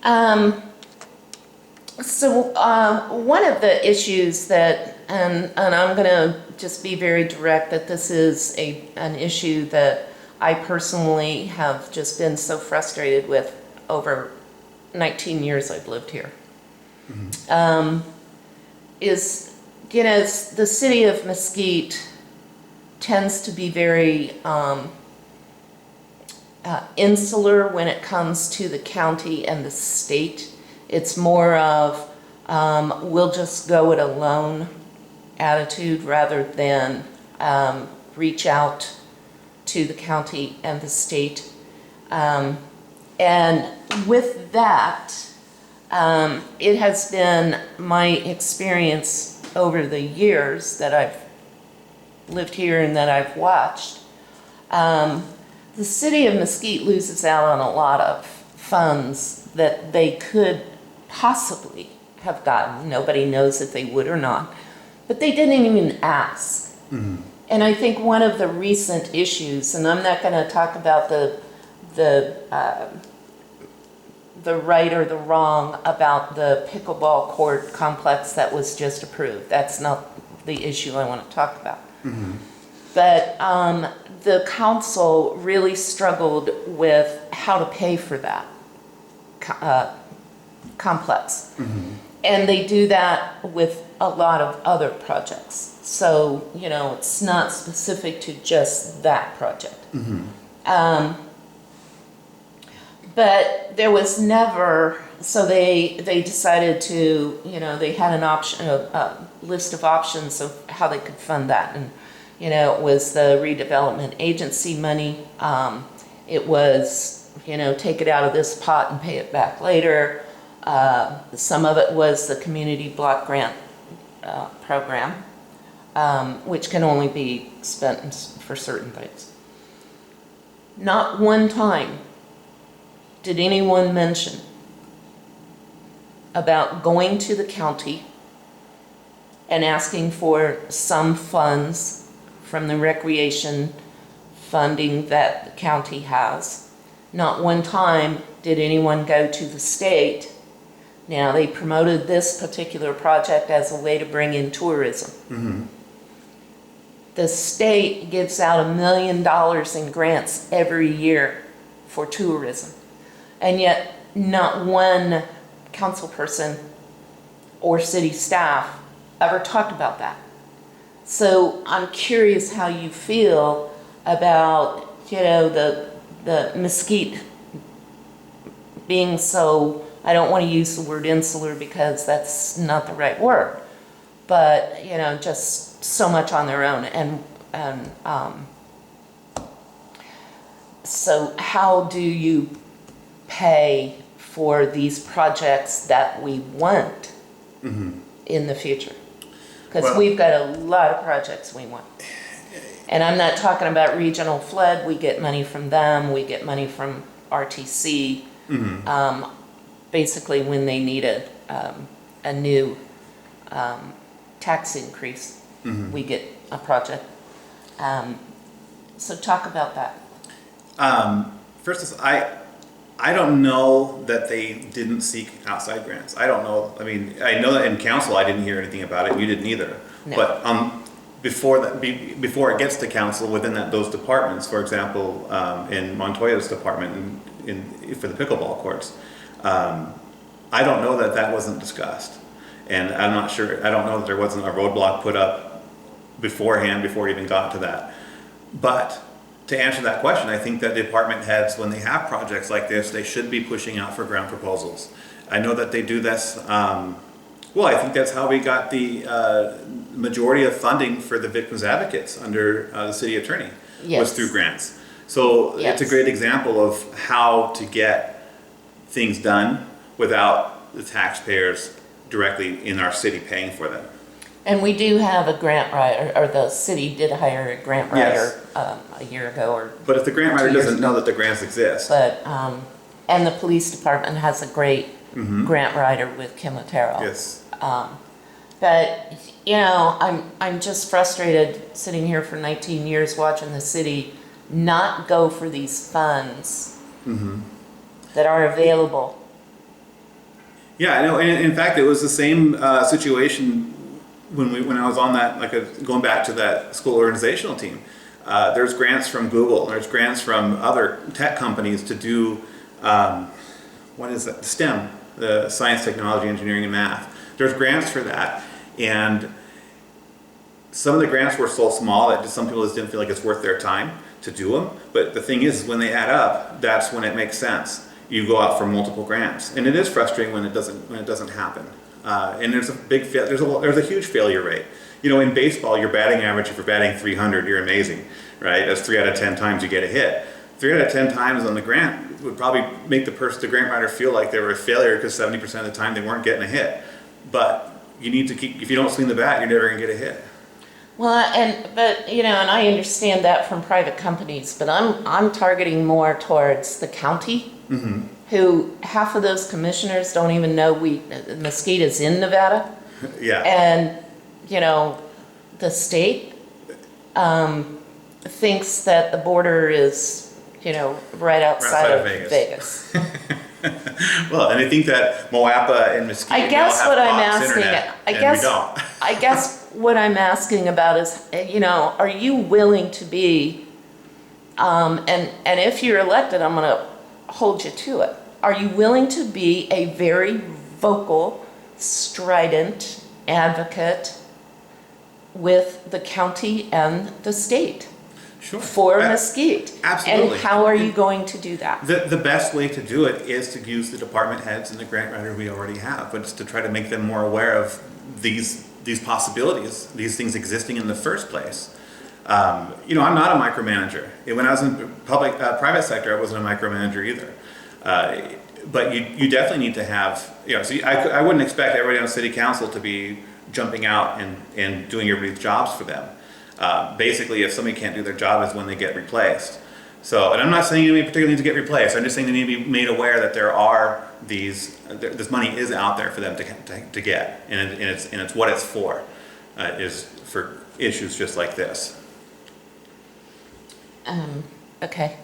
One of the issues that, and I'm going to just be very direct, that this is an issue that I personally have just been so frustrated with over 19 years I've lived here. Is, you know, the city of Mesquite tends to be very insular when it comes to the county and the state. It's more of we'll just go it alone attitude rather than reach out to the county and the state. And with that, it has been my experience over the years that I've lived here and that I've watched. The city of Mesquite loses out on a lot of funds that they could possibly have gotten. Nobody knows if they would or not, but they didn't even ask. Mm-hmm. And I think one of the recent issues, and I'm not going to talk about the right or the wrong about the pickleball court complex that was just approved. That's not the issue I want to talk about. Mm-hmm. But the council really struggled with how to pay for that complex. Mm-hmm. And they do that with a lot of other projects. So, you know, it's not specific to just that project. Mm-hmm. But there was never, so they decided to, you know, they had an option, a list of options of how they could fund that. And, you know, it was the redevelopment agency money. It was, you know, take it out of this pot and pay it back later. Some of it was the community block grant program, which can only be spent for certain things. Not one time did anyone mention about going to the county and asking for some funds from the recreation funding that the county has. Not one time did anyone go to the state. Now, they promoted this particular project as a way to bring in tourism. Mm-hmm. The state gives out $1 million in grants every year for tourism. And yet, not one council person or city staff ever talked about that. So I'm curious how you feel about, you know, the Mesquite being so, I don't want to use the word insular because that's not the right word, but, you know, just so much on their own. And so how do you pay for these projects that we want mm-hmm. in the future? Because we've got a lot of projects we want. And I'm not talking about regional flood. We get money from them. We get money from RTC. Mm-hmm. Basically, when they need a new tax increase, mm-hmm. we get a project. So talk about that. First, I don't know that they didn't seek outside grants. I don't know. I mean, I know that in council I didn't hear anything about it. You didn't either. No. But before it gets to council within those departments, for example, in Montoya's department for the pickleball courts, I don't know that wasn't discussed, and I'm not sure. I don't know that there wasn't a roadblock put up beforehand before it even got to that. But to answer that question, I think that department heads, when they have projects like this, they should be pushing out for grant proposals. I know that they do this. Well, I think that's how we got the majority of funding for the victims advocates under the city attorney. Yes. Was through grants. So yes. It's a great example of how to get things done without the taxpayers directly in our city paying for them. And we do have a grant writer, or the city did hire a grant writer yes. A year ago. But if the grant writer doesn't know that the grants exist. But, and the police department has a great mm-hmm. grant writer with Kim Otero. Yes. But, you know, I'm just frustrated sitting here for 19 years watching the city not go for these funds mm-hmm. that are available Yeah, I know. And in fact, it was the same situation when I was on that, going back to that school organizational team. There's grants from Google, there's grants from other tech companies to do, what is that? STEM, the science, technology, engineering, and math. There's grants for that. And some of the grants were so small that some people just didn't feel like it's worth their time to do them. But the thing is, when they add up, that's when it makes sense. You go out for multiple grants, and it is frustrating when it doesn't happen. And there's a huge failure rate. You know, in baseball, your batting average, if you're batting 300, you're amazing, right? That's 3 out of 10 times you get a hit. 3 out of 10 times on the grant would probably make the grant writer feel like they were a failure because 70% of the time they weren't getting a hit. But you need to keep, if you don't swing the bat, you're never gonna get a hit. Well, but you know, and I understand that from private companies, but I'm targeting more towards the county, who half of those commissioners don't even know Mesquite is in Nevada, Yeah. and you know, the state thinks that the border is, you know, right outside of Vegas. Well, and I think that Moapa and Mesquite, I guess we all what have I'm Fox asking, internet, I and guess, we don't. I guess what I'm asking about is, you know, are you willing to be, and if you're elected, I'm going to hold you to it. Are you willing to be a very vocal, strident advocate with the county and the state? Sure. For Mesquite. Absolutely. And how are you going to do that? The best way to do it is to use the department heads and the grant writer we already have, but it's to try to make them more aware of these possibilities, these things existing in the first place. You know, I'm not a micromanager. When I was in private sector, I wasn't a micromanager either. But you definitely need to have, you know, so I wouldn't expect everybody on city council to be jumping out and doing everybody's jobs for them. Basically, if somebody can't do their job is when they get replaced. So, and I'm not saying anybody particularly needs to get replaced. I'm just saying they need to be made aware that there are this money is out there for them to get, and it's what it's for, is for issues just like this. Okay.